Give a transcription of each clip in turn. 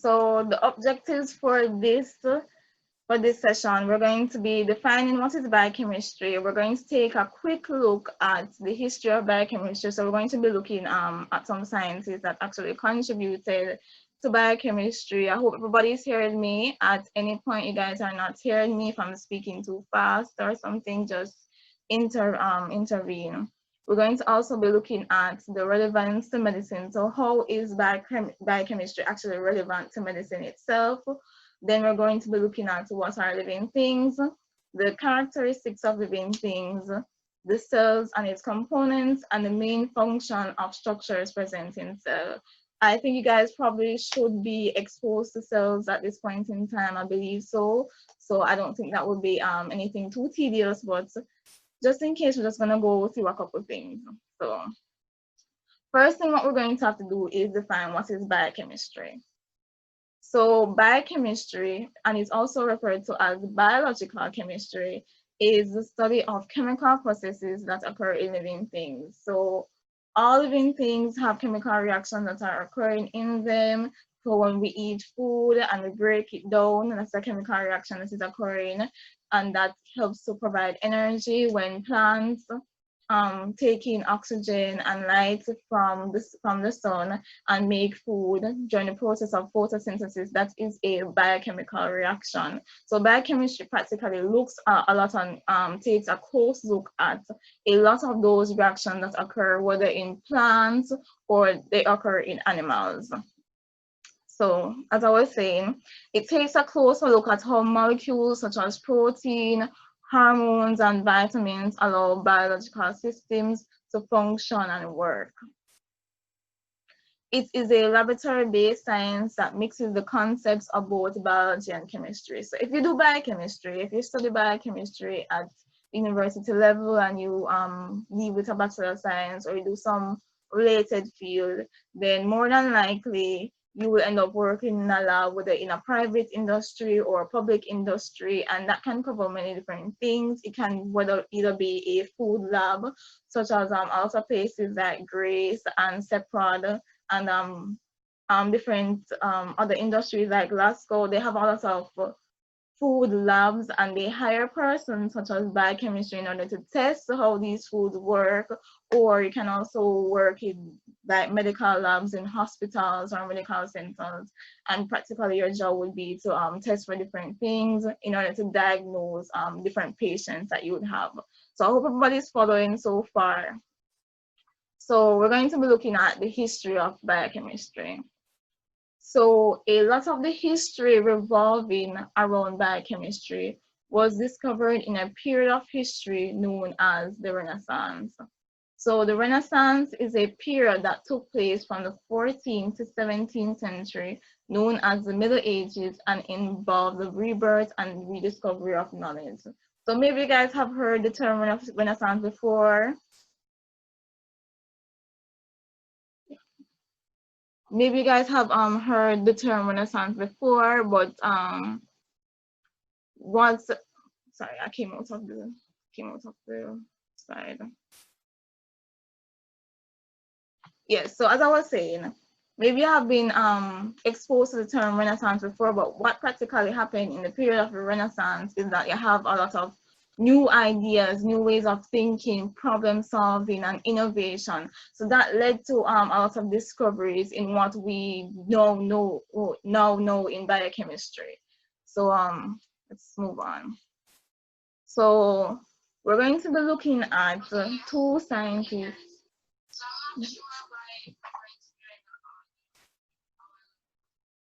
So the objectives for this session, we're going to be defining what is biochemistry. We're going to take a quick look at the history of biochemistry. So we're going to be looking at some sciences that actually contributed to biochemistry. I hope everybody's hearing me. At any point you guys are not hearing me, if I'm speaking too fast or something, just intervene. We're going to also be looking at the relevance to medicine. So how is biochemistry actually relevant to medicine itself? Then we're going to be looking at what are living things, the characteristics of living things, the cells and its components, and the main function of structures present in cells. I think you guys probably should be exposed to cells at this point in time, I believe so. So I don't think that would be anything too tedious, but just in case, we're just gonna go through a couple of things. So first thing what we're going to have to do is define what is biochemistry. So biochemistry, and it's also referred to as biological chemistry, is the study of chemical processes that occur in living things. So all living things have chemical reactions that are occurring in them. So when we eat food and we break it down, that's a chemical reaction that is occurring, and that helps to provide energy when plants take in oxygen and light from the sun and make food during the process of photosynthesis. That is a biochemical reaction. So biochemistry practically looks a lot on, takes a close look at a lot of those reactions that occur whether in plants or they occur in animals. So as I was saying, it takes a closer look at how molecules such as protein, hormones, and vitamins allow biological systems to function and work. It is a laboratory-based science that mixes the concepts of both biology and chemistry. So if you do biochemistry, if you study biochemistry at university level and you leave with a Bachelor of Science or you do some related field, then more than likely you will end up working in a lab, whether in a private industry or a public industry, and that can cover many different things. It can either be a food lab, such as also places like Grace and Seprod, and different other industries like Glasgow. They have a lot of food labs, and they hire persons such as biochemistry in order to test how these foods work. Or you can also work in like medical labs in hospitals or medical centers, and practically your job would be to test for different things in order to diagnose different patients that you would have. So I hope everybody's following so far. So we're going to be looking at the history of biochemistry. So a lot of the history revolving around biochemistry was discovered in a period of history known as the Renaissance. So the Renaissance is a period that took place from the 14th to 17th century, known as the Middle Ages, and involved the rebirth and rediscovery of knowledge. So maybe you guys have heard the term Renaissance before. Maybe you guys have heard the term Renaissance before, but once, sorry, I came out of the slide. Yes, so as I was saying, maybe you have been exposed to the term Renaissance before, but what practically happened in the period of the Renaissance is that you have a lot of new ideas, new ways of thinking, problem solving, and innovation. So that led to a lot of discoveries in what we now know in biochemistry. So let's move on. So we're going to be looking at two scientists.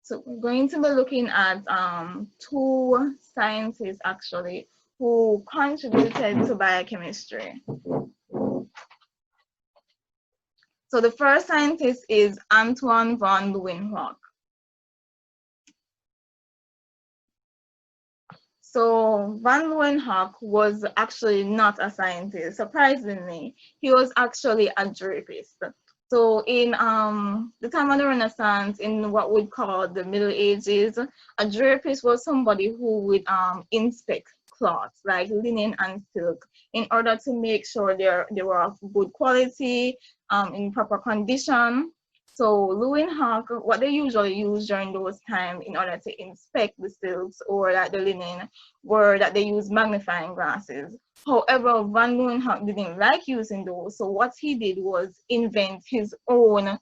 So we're going to be looking at two scientists actually who contributed to biochemistry. So the first scientist is Antoine van Leeuwenhoek. So van Leeuwenhoek was actually not a scientist. Surprisingly, he was actually a draperist. So in the time of the Renaissance, in what we'd call the Middle Ages, a draperist was somebody who would inspect cloths like linen and silk in order to make sure they were of good quality, in proper condition. So Leeuwenhoek, what they usually use during those times in order to inspect the silks or like the linen were that they use magnifying glasses. However, Van Leeuwenhoek didn't like using those, so what he did was invent his own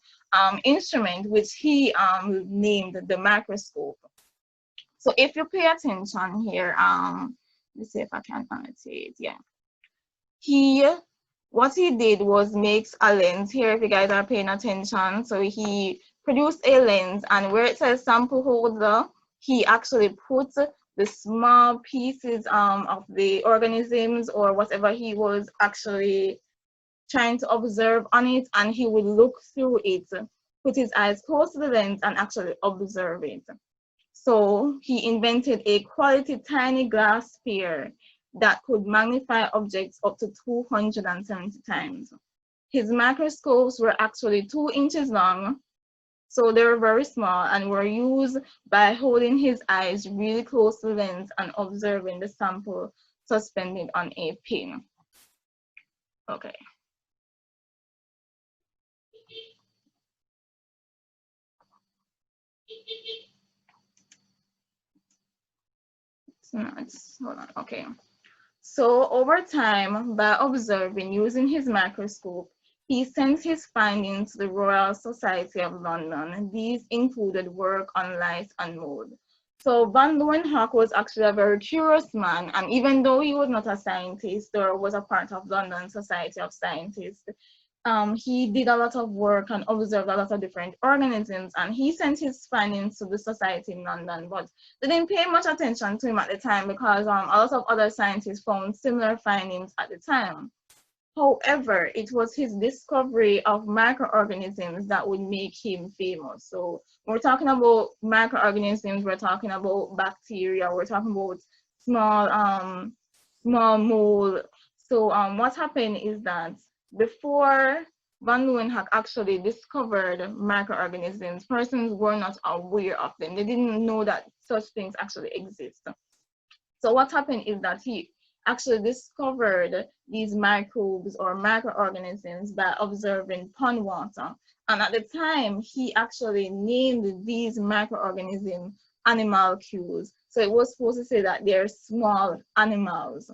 instrument, which he named the microscope. So if you pay attention here, let's see if I can annotate, yeah. What he did was makes a lens here, if you guys are paying attention. So he produced a lens, and where it says sample holder, he actually puts the small pieces of the organisms or whatever he was actually trying to observe on it, and he would look through it, put his eyes close to the lens and actually observe it. So he invented a quality tiny glass sphere that could magnify objects up to 270 times. His microscopes were actually 2 inches long, so they were very small and were used by holding his eyes really close to the lens and observing the sample suspended on a pin. Okay. Hold on, okay. So over time, by observing using his microscope, he sent his findings to the Royal Society of London. These included work on lice and mould. So Van Leeuwenhoek was actually a very curious man, and even though he was not a scientist or was a part of London Society of Scientists, he did a lot of work and observed a lot of different organisms, and he sent his findings to the society in London, but they didn't pay much attention to him at the time because a lot of other scientists found similar findings at the time. However, it was his discovery of microorganisms that would make him famous. So we're talking about microorganisms, we're talking about bacteria, we're talking about small mold. So what happened is that before Van Leeuwenhoek actually discovered microorganisms, persons were not aware of them. They didn't know that such things actually exist. So what happened is that he actually discovered these microbes or microorganisms by observing pond water. And at the time, he actually named these microorganisms animalcules. So it was supposed to say that they're small animals.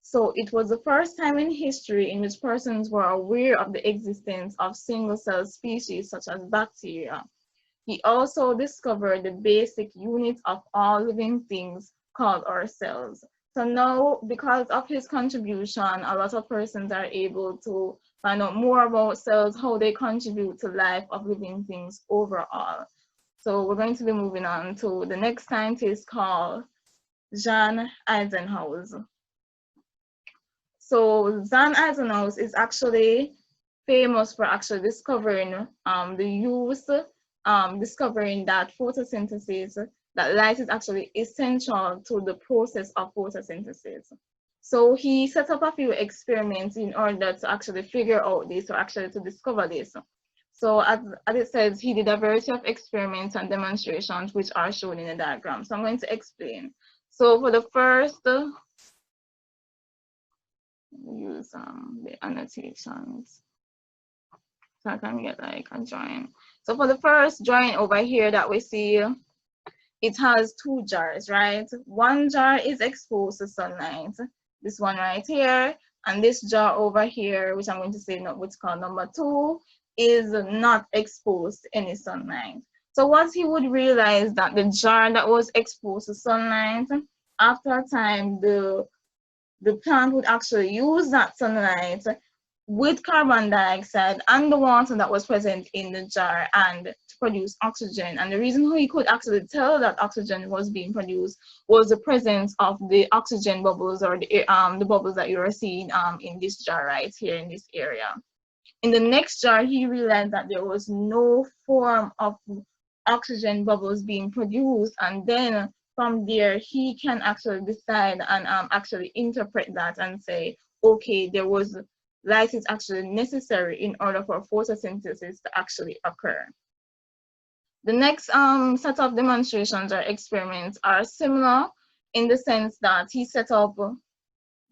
So it was the first time in history in which persons were aware of the existence of single-cell species such as bacteria. He also discovered the basic unit of all living things called our cells. So now, because of his contribution, a lot of persons are able to find out more about cells, how they contribute to life of living things overall. So we're going to be moving on to the next scientist called Jan Eisenhower. So Jan Eisenhower is actually famous for actually discovering discovering that photosynthesis, that light is actually essential to the process of photosynthesis. So he set up a few experiments in order to actually figure out this, or actually to discover this. So as it says, he did a variety of experiments and demonstrations which are shown in the diagram. So I'm going to explain. So for the first, use the annotations so I can get like a drawing. So for the first drawing over here that we see, it has 2 jars, right? One jar is exposed to sunlight, this one right here, and this jar over here, which I'm going to say what's called number 2, is not exposed to any sunlight. So once he would realize that the jar that was exposed to sunlight, after a time, the plant would actually use that sunlight with carbon dioxide and the water that was present in the jar and to produce oxygen. And the reason he could actually tell that oxygen was being produced was the presence of the oxygen bubbles, or the bubbles that you are seeing in this jar right here in this area. In the next jar, he realized that there was no form of oxygen bubbles being produced, and then from there he can actually decide and actually interpret that and say, okay, there was light is actually necessary in order for photosynthesis to actually occur. The next set of demonstrations or experiments are similar in the sense that he set up, okay,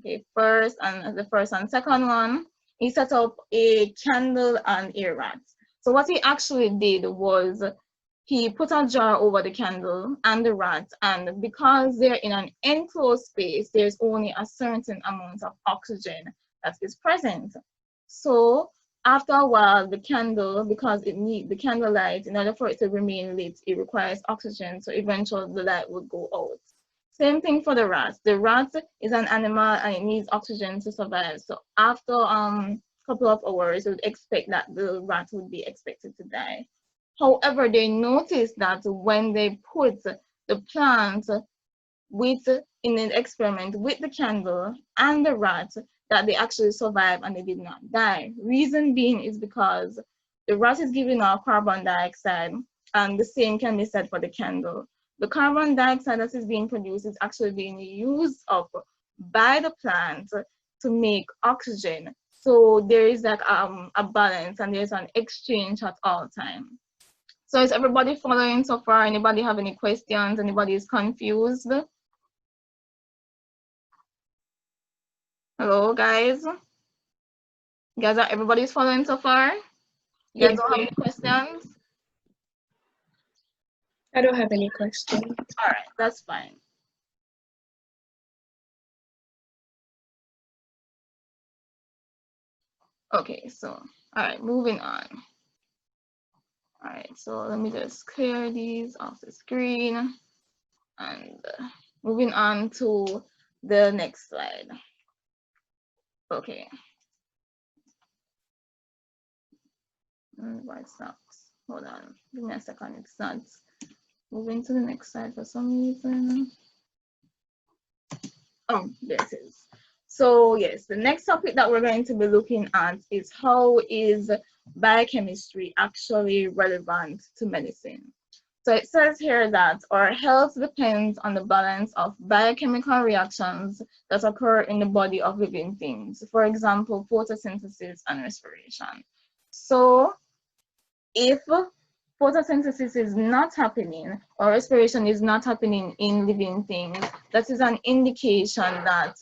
the first and second one, he set up a candle and a rat. So what he actually did was he put a jar over the candle and the rat, and because they're in an enclosed space, there's only a certain amount of oxygen that is present. So after a while, the candle, because it needs the candle light, in order for it to remain lit, it requires oxygen. So eventually the light would go out. Same thing for the rat. The rat is an animal and it needs oxygen to survive. So after a couple of hours, you would expect that the rat would be expected to die. However, they noticed that when they put the plant in an experiment with the candle and the rat, that they actually survived and they did not die. Reason being is because the rat is giving off carbon dioxide, and the same can be said for the candle. The carbon dioxide that is being produced is actually being used up by the plant to make oxygen. So there is like a balance and there's an exchange at all times. So is everybody following so far? Anybody have any questions? Anybody is confused? Hello, guys. Guys, are everybody's following so far? You guys don't have any questions? I don't have any questions. All right, that's fine. Okay, so, all right, moving on. All right, so let me just clear these off the screen and moving on to the next slide. Okay. Why it stops? Hold on, give me a second, it's not moving to the next slide for some reason. Oh, there it is. So yes, the next topic that we're going to be looking at is how is biochemistry actually relevant to medicine? So it says here that our health depends on the balance of biochemical reactions that occur in the body of living things. For example, photosynthesis and respiration. So if photosynthesis is not happening or respiration is not happening in living things, that is an indication that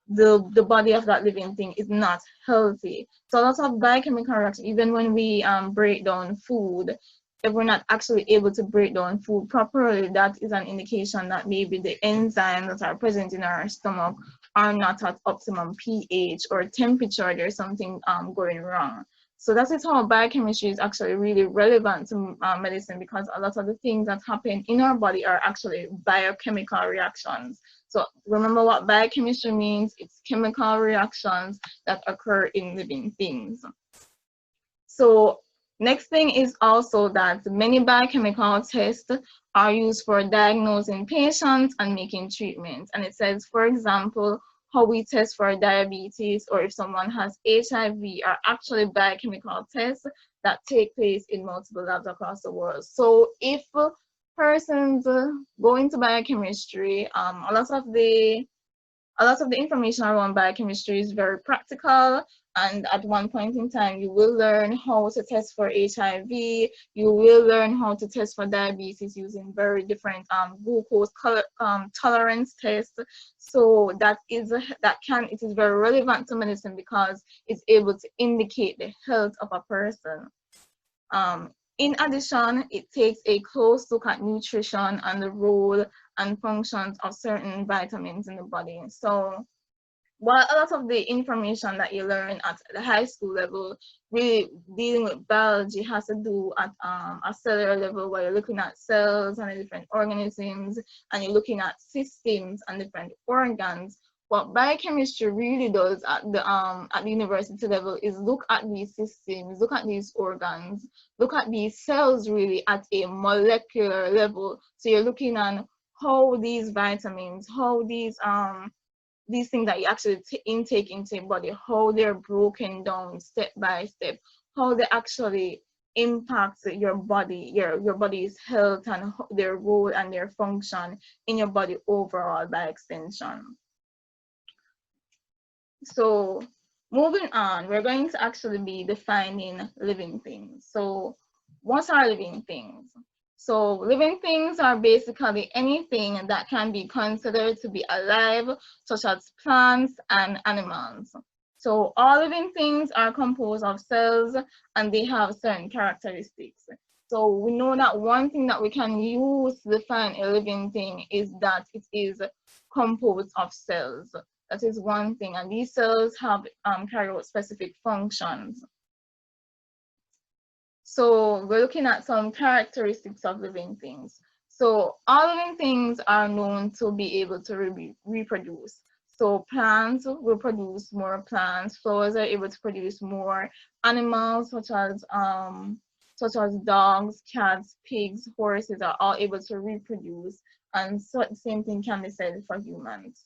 the body of that living thing is not healthy. So a lot of biochemical reactions, even when we break down food, if we're not actually able to break down food properly, that is an indication that maybe the enzymes that are present in our stomach are not at optimum pH or temperature. There's something going wrong. So that is how biochemistry is actually really relevant to medicine, because a lot of the things that happen in our body are actually biochemical reactions. So remember what biochemistry means. It's chemical reactions that occur in living things. So next thing is also that many biochemical tests are used for diagnosing patients and making treatments. And it says, for example, how we test for diabetes or if someone has HIV are actually biochemical tests that take place in multiple labs across the world. So if persons go into biochemistry, a lot of the information around biochemistry is very practical, and at one point in time you will learn how to test for HIV, you will learn how to test for diabetes using very different glucose tolerance tests. So it is very relevant to medicine because it's able to indicate the health of a person. In addition, it takes a close look at nutrition and the role and functions of certain vitamins in the body. So while a lot of the information that you learn at the high school level, really dealing with biology, has to do at a cellular level, where you're looking at cells and different organisms, and you're looking at systems and different organs. What biochemistry really does at the university level is look at these systems, look at these organs, look at these cells really at a molecular level. So you're looking at how these vitamins, how these things that you actually intake into your body, how they're broken down step by step, how they actually impact your body, your body's health, and their role and their function in your body overall by extension. So moving on, we're going to actually be defining living things. So what are living things? So living things are basically anything that can be considered to be alive, such as plants and animals. So all living things are composed of cells and they have certain characteristics. So we know that one thing that we can use to define a living thing is that it is composed of cells. That is one thing, and these cells have carry out specific functions. So we're looking at some characteristics of living things. So all living things are known to be able to reproduce. So plants will produce more plants, flowers are able to produce more, animals such as dogs, cats, pigs, horses are all able to reproduce, and so the same thing can be said for humans.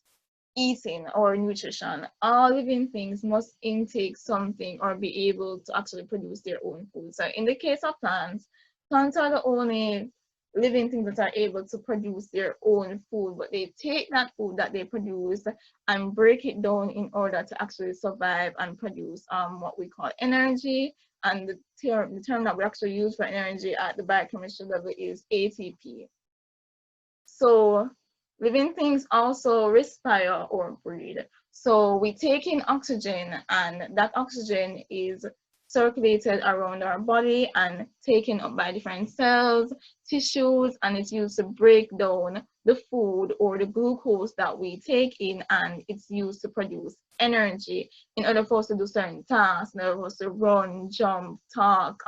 Eating or nutrition, all living things must intake something or be able to actually produce their own food. So in the case of plants, plants are the only living things that are able to produce their own food, but they take that food that they produce and break it down in order to actually survive and produce what we call energy. And the term that we actually use for energy at the biochemistry level is ATP. So living things also respire or breathe. So we take in oxygen, and that oxygen is circulated around our body and taken up by different cells, tissues, and it's used to break down the food or the glucose that we take in, and it's used to produce energy in order for us to do certain tasks, in order for us to run, jump, talk,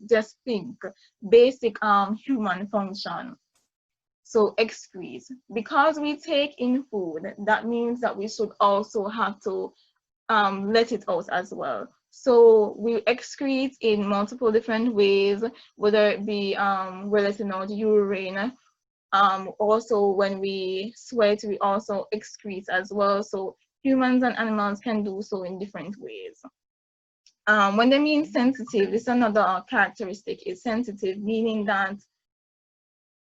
just think, basic human function. So excrete. Because we take in food, that means that we should also have to let it out as well. So we excrete in multiple different ways, whether it be we're letting out urine. Also, when we sweat, we also excrete as well. So humans and animals can do so in different ways. When they mean sensitive, this is another characteristic, is sensitive, meaning that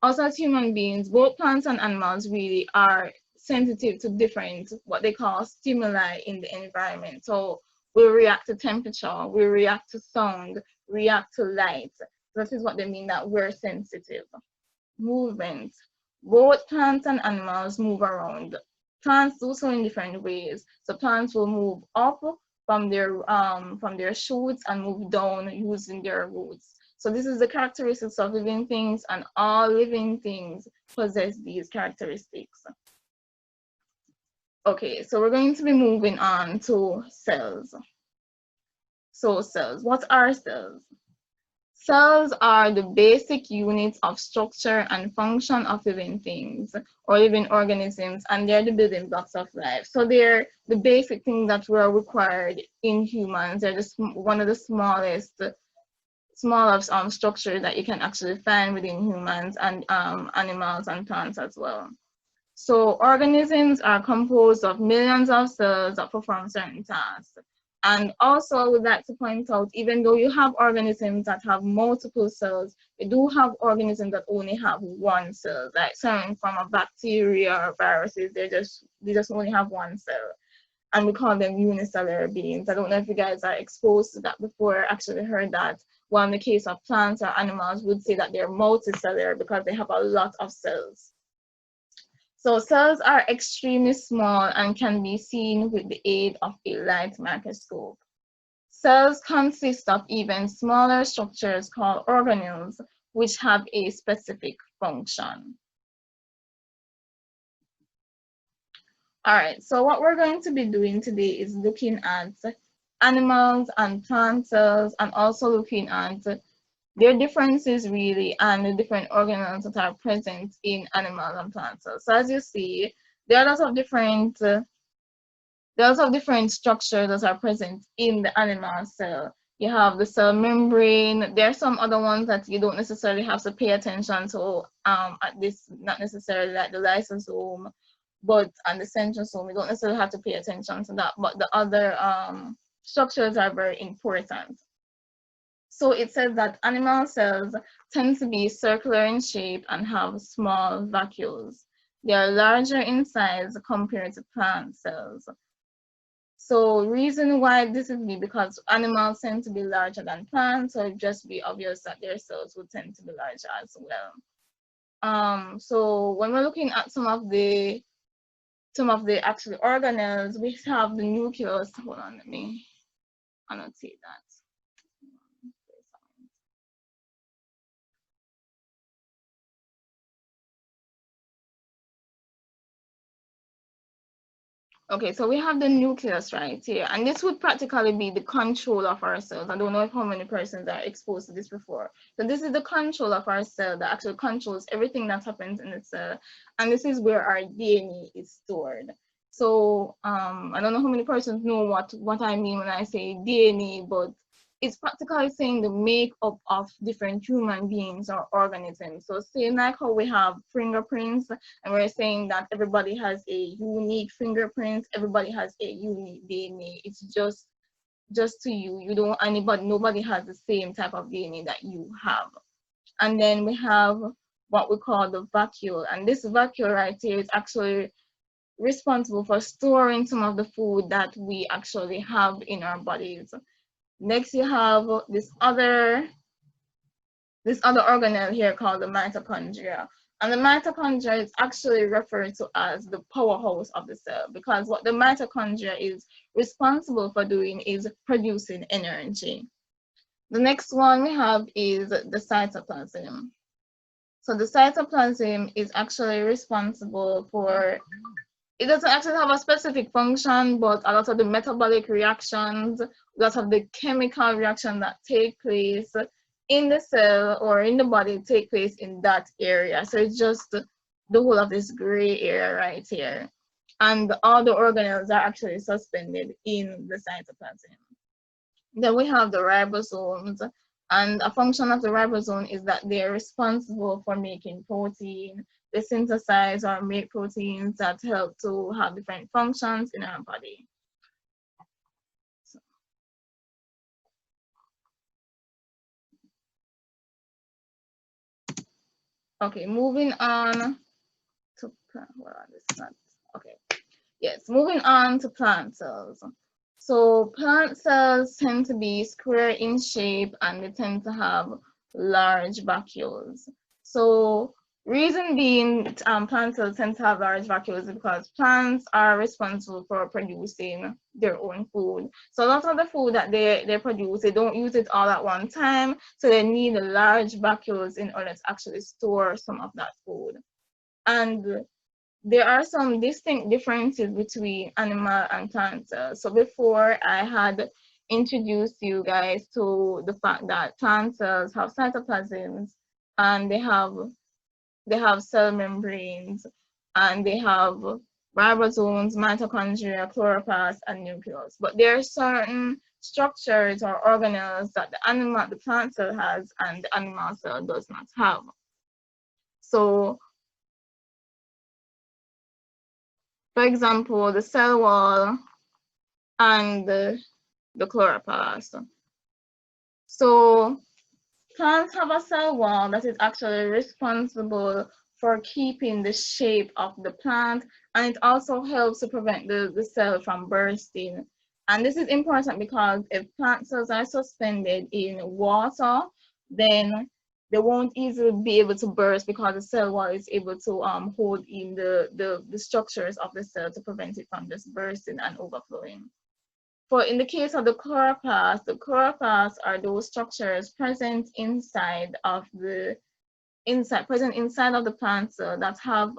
us as human beings, both plants and animals really are sensitive to different, what they call stimuli in the environment. So we react to temperature, we react to sound, react to light. This is what they mean that we're sensitive. Movement. Both plants and animals move around. Plants do so in different ways. So plants will move up from their shoots and move down using their roots. So this is the characteristics of living things, and all living things possess these characteristics. Okay, so we're going to be moving on to cells. So cells, what are cells? Cells are the basic units of structure and function of living things or living organisms, and they're the building blocks of life. So they're the basic things that were required in humans. They're just one of the smallest structures that you can actually find within humans and animals and plants as well. So organisms are composed of millions of cells that perform certain tasks. And also I would like to point out, even though you have organisms that have multiple cells, you do have organisms that only have one cell, like certain from a bacteria or viruses, they just only have one cell. And we call them unicellular beings. I don't know if you guys are exposed to that before, actually heard that. Well, in the case of plants or animals, would say that they're multicellular because they have a lot of cells. So cells are extremely small and can be seen with the aid of a light microscope. Cells consist of even smaller structures called organelles, which have a specific function. All right, so what we're going to be doing today is looking at animals and plant cells, and also looking at their differences really and the different organelles that are present in animal and plant cells. So as you see, there are lots of different structures that are present in the animal cell. You have the cell membrane. There are some other ones that you don't necessarily have to pay attention to at this, not necessarily like the lysosome, and the centrosome. You don't necessarily have to pay attention to that, but the other structures are very important. So it says that animal cells tend to be circular in shape and have small vacuoles. They are larger in size compared to plant cells. So reason why this is because animals tend to be larger than plants, so it'd just be obvious that their cells would tend to be larger as well. So when we're looking at some of the some of the actual organelles, we have the nucleus. Hold on, let me annotate that. Okay, so we have the nucleus right here, and this would practically be the control of our cells. I don't know if how many persons are exposed to this before. So this is the control of our cell that actually controls everything that happens in the cell, and this is where our DNA is stored. So I don't know how many persons know what I mean when I say DNA, but it's practically saying the makeup of different human beings or organisms. So say like how we have fingerprints, and we're saying that everybody has a unique fingerprint, everybody has a unique DNA. It's just to you. You don't nobody has the same type of DNA that you have. And then we have what we call the vacuole, and this vacuole right here is actually responsible for storing some of the food that we actually have in our bodies. Next, you have this other organelle here called the mitochondria. And the mitochondria is actually referred to as the powerhouse of the cell, because what the mitochondria is responsible for doing is producing energy. The next one we have is the cytoplasm. So the cytoplasm is actually responsible for, it doesn't actually have a specific function, but a lot of the metabolic reactions, a lot of the chemical reactions that take place in the cell or in the body take place in that area. So it's just the whole of this gray area right here. And all the organelles are actually suspended in the cytoplasm. Then we have the ribosomes, and a function of the ribosome is that they're responsible for making protein. They synthesize or make proteins that help to have different functions in our body. So. Okay, moving on to plant. Well, this is not okay. Yes, moving on to plant cells. So plant cells tend to be square in shape, and they tend to have large vacuoles. So reason being, plant cells tend to have large vacuoles because plants are responsible for producing their own food. So a lot of the food that they produce, they don't use it all at one time. So they need large vacuoles in order to actually store some of that food. And there are some distinct differences between animal and plant cells. So before, I had introduced you guys to the fact that plant cells have cytoplasms, and they have cell membranes, and they have ribosomes, mitochondria, chloroplasts, and nucleus. But there are certain structures or organelles that the plant cell has and the animal cell does not have. So for example, the cell wall and the chloroplast. So plants have a cell wall that is actually responsible for keeping the shape of the plant, and it also helps to prevent the cell from bursting. And this is important because if plant cells are suspended in water, then they won't easily be able to burst because the cell wall is able to hold in the structures of the cell to prevent it from just bursting and overflowing. For in the case of the chloroplasts are those structures present inside of the plant cell that have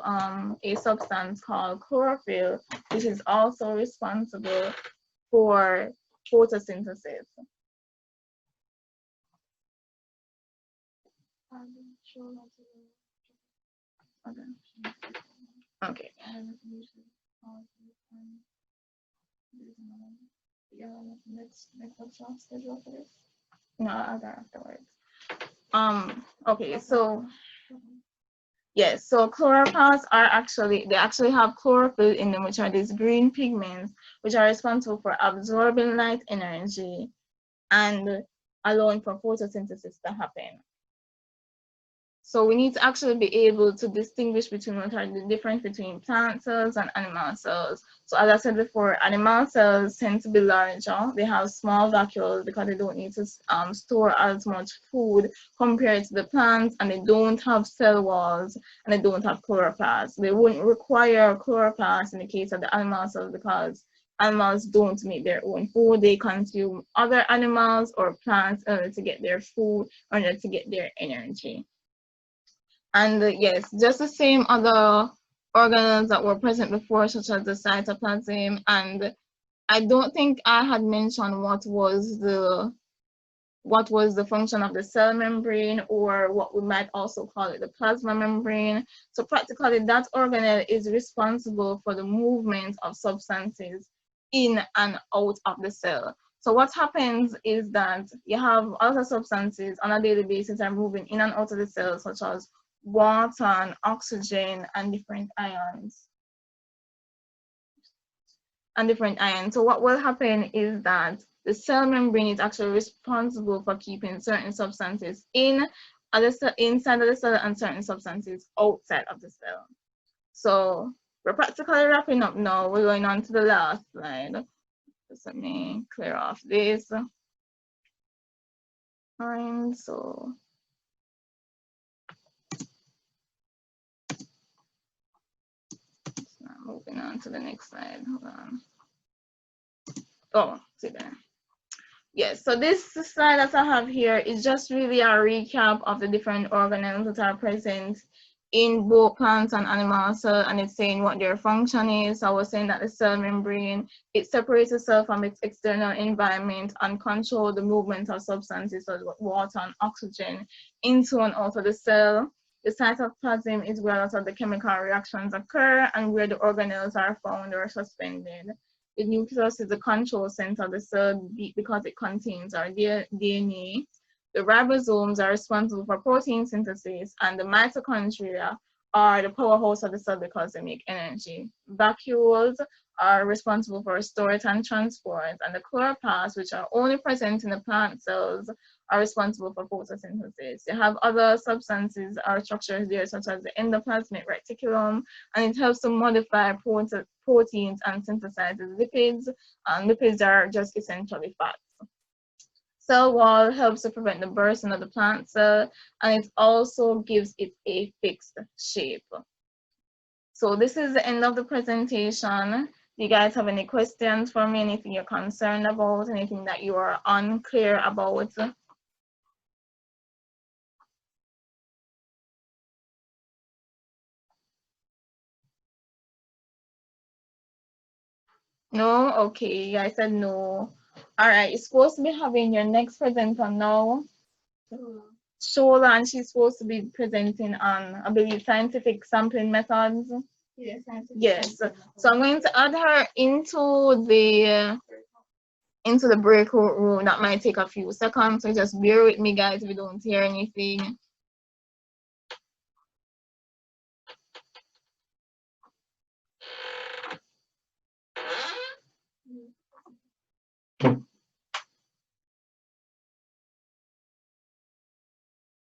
a substance called chlorophyll, which is also responsible for photosynthesis. Okay. No, I'll go afterwards. Okay, so yes, so chloroplasts they actually have chlorophyll in them, which are these green pigments, which are responsible for absorbing light energy and allowing for photosynthesis to happen. So we need to actually be able to distinguish between what are the difference between plant cells and animal cells. So as I said before, animal cells tend to be larger. They have small vacuoles because they don't need to store as much food compared to the plants, and they don't have cell walls, and they don't have chloroplasts. They wouldn't require chloroplasts in the case of the animal cells because animals don't make their own food. They consume other animals or plants in order to get their food, in order to get their energy. And yes, just the same other organelles that were present before, such as the cytoplasm. And I don't think I had mentioned what was the function of the cell membrane, or what we might also call it the plasma membrane. So practically that organelle is responsible for the movement of substances in and out of the cell. So what happens is that you have other substances on a daily basis are moving in and out of the cell, such as water and oxygen and different ions. So what will happen is that the cell membrane is actually responsible for keeping certain substances inside of the cell and certain substances outside of the cell. So we're practically wrapping up now. We're going on to the last slide. Just let me clear off this. Fine, so moving on to the next slide. Hold on. Oh, see there. Yes, so this slide that I have here is just really a recap of the different organelles that are present in both plants and animals, and it's saying what their function is. So I was saying that the cell membrane, it separates itself from its external environment and controls the movement of substances such as water and oxygen into and out of the cell. The cytoplasm is where a lot of the chemical reactions occur and where the organelles are found or suspended. The nucleus is the control center of the cell because it contains our DNA. The ribosomes are responsible for protein synthesis, and the mitochondria are the powerhouse of the cell because they make energy. Vacuoles are responsible for storage and transport, and the chloroplasts, which are only present in the plant cells, are responsible for photosynthesis. You have other substances or structures there, such as the endoplasmic reticulum, and it helps to modify proteins and synthesizes lipids, and lipids are just essentially fats. Cell wall helps to prevent the bursting of the plant cell, and it also gives it a fixed shape. So this is the end of the presentation. Do you guys have any questions for me? Anything you're concerned about? Anything that you are unclear about? No? Okay, I said no. All right, you're supposed to be having your next presenter now. Shola, and she's supposed to be presenting on, I believe, scientific sampling methods. Yes. So I'm going to add her into the breakout room. That might take a few seconds, so just bear with me, guys, if you don't hear anything.